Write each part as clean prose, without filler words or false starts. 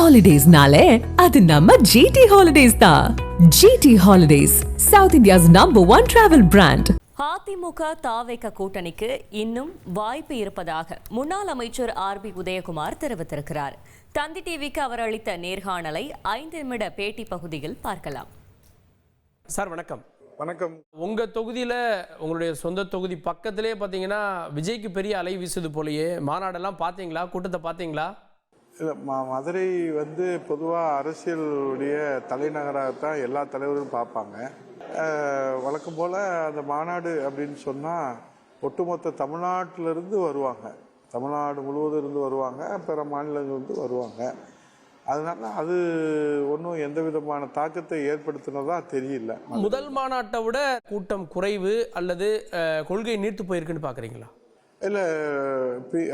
ஹாலிடேஸ்னாலே அது நம்ம ஜிடி ஹாலிடேஸ் தான். GT holidays, south India's #1 travel brand. AIADMK TVK கூட்டணிக்கு இன்னும் வாய்ப்பு இருப்பதாக முன்னாள் அமைச்சர் RB உதயகுமார் தெரிவித்திருக்கிறார். தந்தி டிவிக்கு அவர் அளித்த நேர்காணலை 5 நிமிட பேட்டி பகுதியில் பார்க்கலாம். சார் வணக்கம். வணக்கம். உங்க தொகுதியில உங்களுடைய சொந்த தொகுதி பக்கத்திலே பார்த்தீங்கன்னா விஜய்க்கு பெரிய அலை வீசுது போலயே. மாநாடெல்லாம் பார்த்தீங்களா? கூட்டத்தை பார்த்தீங்களா? இல்லை, மதுரை பொதுவாக அரசியலுடைய தலைநகராகத்தான் எல்லா தலைவரும் பார்ப்பாங்க. வழக்கம் போல் அந்த மாநாடு அப்படின்னு சொன்னால் ஒட்டுமொத்த தமிழ்நாட்டிலிருந்து வருவாங்க, தமிழ்நாடு முழுவதும் இருந்து வருவாங்க, பிற மாநிலங்களிலிருந்து வருவாங்க. அதனால அது ஒன்றும் எந்த விதமான தாக்கத்தை ஏற்படுத்தினதா தெரியல. முதல் மாநாட்டை விட கூட்டம் குறைவு அல்லது கொள்கை நீர்த்து போயிருக்குன்னு பார்க்குறீங்களா? இல்லை,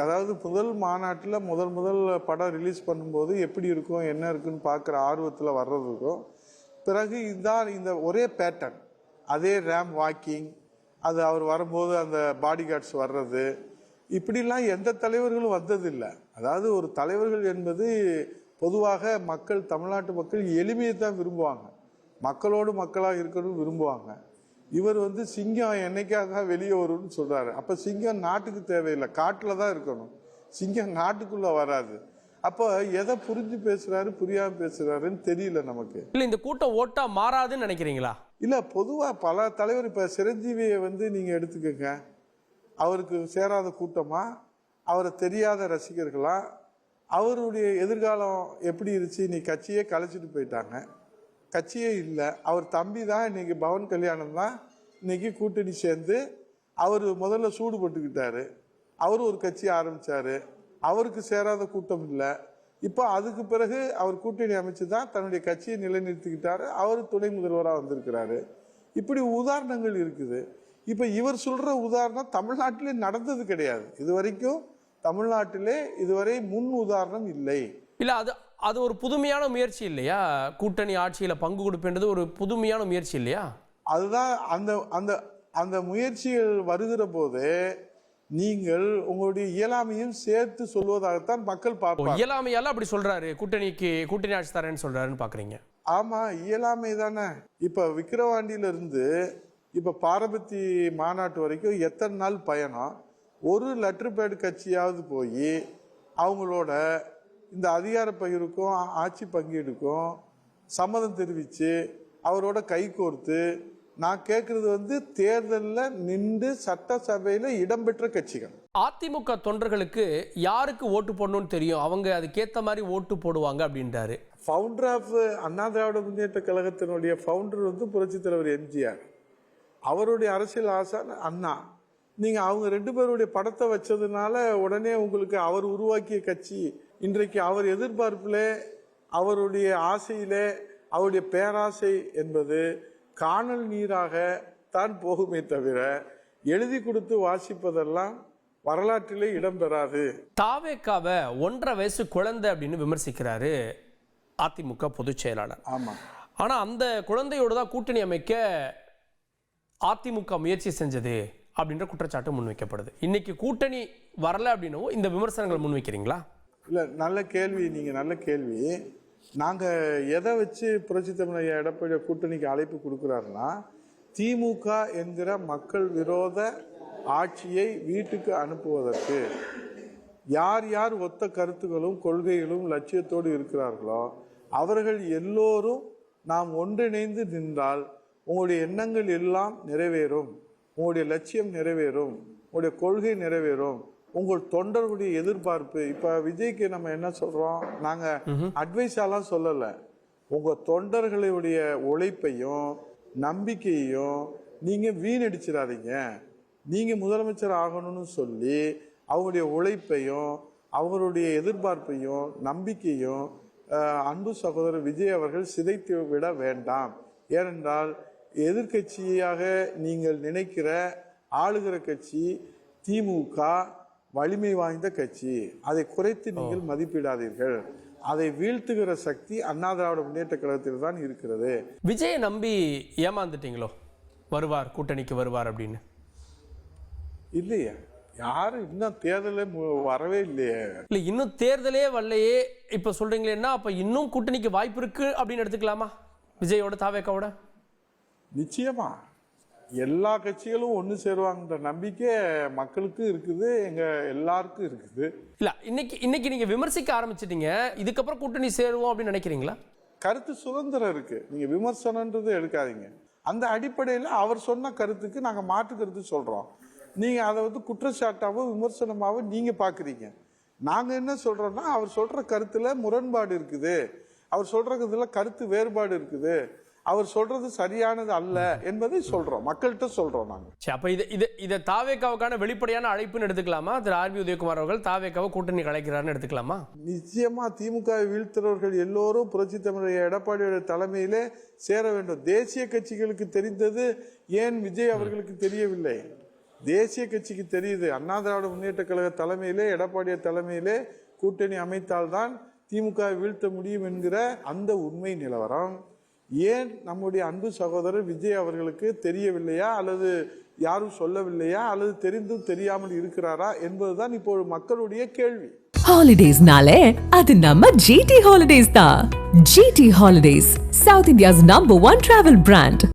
அதாவது முதல் மாநாட்டில் முதல் படம் ரிலீஸ் பண்ணும்போது எப்படி இருக்கும் என்ன இருக்குன்னு பார்க்குற ஆர்வத்தில் வர்றதுக்கும், பிறகு இந்த ஒரே பேட்டர்ன், அதே ரேம் வாக்கிங், அது அவர் வரும்போது அந்த பாடி கார்ட்ஸ் வர்றது, இப்படிலாம் எந்த தலைவர்களும் வந்ததில்லை. அதாவது ஒரு தலைவர்கள் என்பது பொதுவாக மக்கள், தமிழ்நாட்டு மக்கள் எளிமையை தான் விரும்புவாங்க, மக்களோடு மக்களாக இருக்கணும்னு விரும்புவாங்க. இவர் சிங்கம் என்னைக்காக வெளியே வரும்னு சொல்றாரு. அப்ப சிங்கம் நாட்டுக்கு தேவையில்லை, காட்டுல தான் இருக்கணும், சிங்கம் நாட்டுக்குள்ள வராது. அப்போ எதை புரிஞ்சு பேசுறாரு புரியாம பேசுறாருன்னு தெரியல நமக்கு. இல்ல, இந்த கூட்டம் ஓட்டா மாறாதுன்னு நினைக்கிறீங்களா? இல்ல, பொதுவா பல தலைவர், இப்ப சிரஞ்சீவியை நீங்க எடுத்துக்கங்க, அவருக்கு சேராத கூட்டமா, அவரை தெரியாத ரசிகர்களா, அவருடைய எதிர்காலம் எப்படி இருந்துச்சு? இன்னைக்கு கட்சியே கலைச்சிட்டு போயிட்டாங்க, கட்சியே இல்லை. அவர் தம்பி தான் இன்னைக்கு, பவன் கல்யாணம் தான் இன்னைக்கு கூட்டணி சேர்ந்து அவர் முதல்ல சூடு போட்டுக்கிட்டாரு, அவர் ஒரு கட்சி ஆரம்பிச்சாரு, அவருக்கு சேராத கூட்டம் இல்லை. இப்போ அதுக்கு பிறகு அவர் கூட்டணி அமைச்சு தான் தன்னுடைய கட்சியை நிலைநிறுத்திக்கிட்டாரு, அவர் துணை முதல்வராக வந்திருக்கிறாரு. இப்படி உதாரணங்கள் இருக்குது. இப்போ இவர் சொல்ற உதாரணம் தமிழ்நாட்டிலே நடந்தது கிடையாது. இது வரைக்கும் தமிழ்நாட்டிலே இதுவரை முன் உதாரணம் இல்லை. இல்ல, அது ஒரு புதுமையான முயற்சி இல்லையா? கூட்டணி ஆட்சியில பங்கு கொடுப்பேன்றது ஒரு புதுமையான முயற்சி இல்லையா? அதுதான் அந்த முயற்சிகள் வருகிற போது நீங்கள் உங்களுடைய இயலாமையும் சேர்த்து சொல்வதாகத்தான் மக்கள் பார்ப்பாங்க. இயலாமையால அப்படி சொல்றாரு, கூட்டணி ஆட்சி தரேன்னு சொல்றாருன்னு பாக்குறீங்க? ஆமா, இயலாமை தானே. இப்ப விக்கிரவாண்டியில இருந்து இப்ப பாரபத்தி மாநாட்டு வரைக்கும் எத்தனை நாள் பயணம்? ஒரு லெட்டர் பேட் கட்சியாவது போய் அவங்களோட இந்த அதிகார பகிர்வுக்கும் ஆட்சி பங்கீடுக்கும் சம்மதம் தெரிவித்து அவரோட கை கோர்த்து, நான் கேட்கறது தேர்தலில் நின்று சட்டசபையில் இடம்பெற்ற கட்சிகள். அதிமுக தொண்டர்களுக்கு யாருக்கு ஓட்டு போடணும்னு தெரியும், அவங்க அதுக்கேற்ற மாதிரி ஓட்டு போடுவாங்க அப்படின்றாரு. ஃபவுண்டர் ஆஃப் அண்ணா திராவிட முன்னேற்ற கழகத்தினுடைய ஃபவுண்டர் புரட்சி தலைவர் எம்ஜிஆர், அவருடைய அரசியல் ஆசான் அண்ணா. நீங்கள் அவங்க 2 பேருடைய படத்தை வச்சதுனால உடனே உங்களுக்கு அவர் உருவாக்கிய கட்சி இன்றைக்கு அவர் எதிர்பார்ப்பில், அவருடைய ஆசையிலே, அவருடைய பேராசை என்பது காணல் நீராக தான் போகுமே தவிர எழுதி கொடுத்து வாசிப்பதெல்லாம் வரலாற்றிலே இடம்பெறாது. தாவேக்காவை 1.5 வயசு குழந்தை அப்படின்னு விமர்சிக்கிறாரு அதிமுக பொதுச் செயலாளர். ஆமா, ஆனா அந்த குழந்தையோடு தான் கூட்டணி அமைக்க அதிமுக முயற்சி செஞ்சது அப்படின்ற குற்றச்சாட்டு முன்வைக்கப்படுது. இன்னைக்கு கூட்டணி வரல அப்படின்னும் இந்த விமர்சனங்களை முன்வைக்கிறீங்களா? இல்லை, நல்ல கேள்வி. நீங்கள் நல்ல கேள்வி. நாங்கள் எதை வச்சு புரட்சி தமிழ் எடப்பாடி கூட்டணிக்கு அழைப்பு கொடுக்குறாருன்னா, திமுக என்கிற மக்கள் விரோத ஆட்சியை வீட்டுக்கு அனுப்புவதற்கு யார் யார் ஒத்த கருத்துகளும் கொள்கைகளும் லட்சியத்தோடு இருக்கிறார்களோ அவர்கள் எல்லோரும் நாம் ஒன்றிணைந்து நின்றால் உங்களுடைய எண்ணங்கள் எல்லாம் நிறைவேறும், உங்களுடைய லட்சியம் நிறைவேறும், உங்களுடைய கொள்கை நிறைவேறும், உங்கள் தொண்டர்களுடைய எதிர்பார்ப்பு. இப்ப விஜய்க்கு நம்ம என்ன சொல்றோம், நாங்க அட்வைஸாலாம் சொல்லல, உங்க தொண்டர்களுடைய உழைப்பையும் நம்பிக்கையையும் நீங்க வீணடிச்சிடாதீங்க, நீங்க முதலமைச்சர் ஆகணும்னு சொல்லி அவங்களுடைய உழைப்பையும் அவங்களுடைய எதிர்பார்ப்பையும் நம்பிக்கையும் அன்பு சகோதரர் விஜய் அவர்கள் சிதைத்து விட வேண்டாம். ஏனென்றால் எதிர்கட்சியாக நீங்கள் நினைக்கிற ஆளுகிற கட்சி திமுக வலிமை வாய்ந்த கட்சி, அதை குறைத்து நீங்கள் மதிப்பிடாதீர்கள். அதை வீழ்த்துகிற சக்தி அண்ணா திராவிட முன்னேற்ற கழகத்தில் தான் இருக்கிறது. விஜயை நம்பி ஏமாந்துட்டீங்களோ, வருவார் கூட்டணிக்கு வருவார் அப்படின்னு? இல்லையா, யாரும் இன்னும் தேர்தலே வரவே இல்லையே. இல்லை, இன்னும் தேர்தலே வரலையே இப்போ சொல்றீங்களேன்னா அப்போ இன்னும் கூட்டணிக்கு வாய்ப்பு இருக்கு அப்படின்னு எடுத்துக்கலாமா விஜயோட தாவேக்காவோட? நிச்சயமா எல்லா கட்சிகளும் ஒன்று சேருவாங்கன்ற நம்பிக்கை மக்களுக்கு இருக்குது, எங்க எல்லாருக்கும் இருக்குது. இல்ல, இன்னைக்கு நீங்க விமர்சிக்க ஆரம்பிச்சிட்டீங்க, இதுக்கப்புறம் கூட்டணி சேருவோம் அப்படின்னு நினைக்கிறீங்களா? கருத்து சுதந்திரம் இருக்கு, நீங்க விமர்சனன்றது எடுக்காதீங்க. அந்த அடிப்படையில் அவர் சொன்ன கருத்துக்கு நாங்க மாற்று கருத்து சொல்றோம். நீங்க அதை குற்றச்சாட்டாவோ விமர்சனமாவோ நீங்க பாக்குறீங்க. நாங்க என்ன சொல்றோம்னா, அவர் சொல்ற கருத்துல முரண்பாடு இருக்குது, அவர் சொல்றதுல கருத்து வேறுபாடு இருக்குது, அவர் சொல்றது சரியானது அல்ல என்பதை சொல்றோம், மக்கள்கிட்ட சொல்றோம் நாங்க. அப்ப இதை தாவேக்காவுக்கான வெளிப்படையான அழைப்புன்னு எடுத்துக்கலாமா? திரு ஆர்பி உதயகுமார் அவர்கள் தாவேக்காவை கூட்டணி கலைக்கிறார்னு எடுத்துக்கலாமா? நிச்சயமா திமுக வீழ்த்துறவர்கள் எல்லோரும் புரட்சி தமிழர் எடப்பாடியோட தலைமையிலே சேர வேண்டும். தேசிய கட்சிகளுக்கு தெரிந்தது ஏன் விஜய் அவர்களுக்கு தெரியவில்லை? தேசிய கட்சிக்கு தெரியுது. அண்ணா திராவிட முன்னேற்ற கழக தலைமையிலே, எடப்பாடிய தலைமையிலே கூட்டணி அமைத்தால்தான் திமுக வீழ்த்த முடியும் என்கிற அந்த உண்மை நிலவரம் ஏன் நம்முடைய அன்பு சகோதரர் விஜய் அவர்களுக்கு தெரியவில்லையா, அல்லது யாரும் சொல்லவில்லையா, அல்லது தெரிந்தும் தெரியாமல் இருக்கிறாரா என்பதுதான் இப்போ மக்களுடைய கேள்வி. ஹாலிடேஸ்னாலே அது நம்ம GT Holidays தான். GT Holidays, South India's #1 travel brand.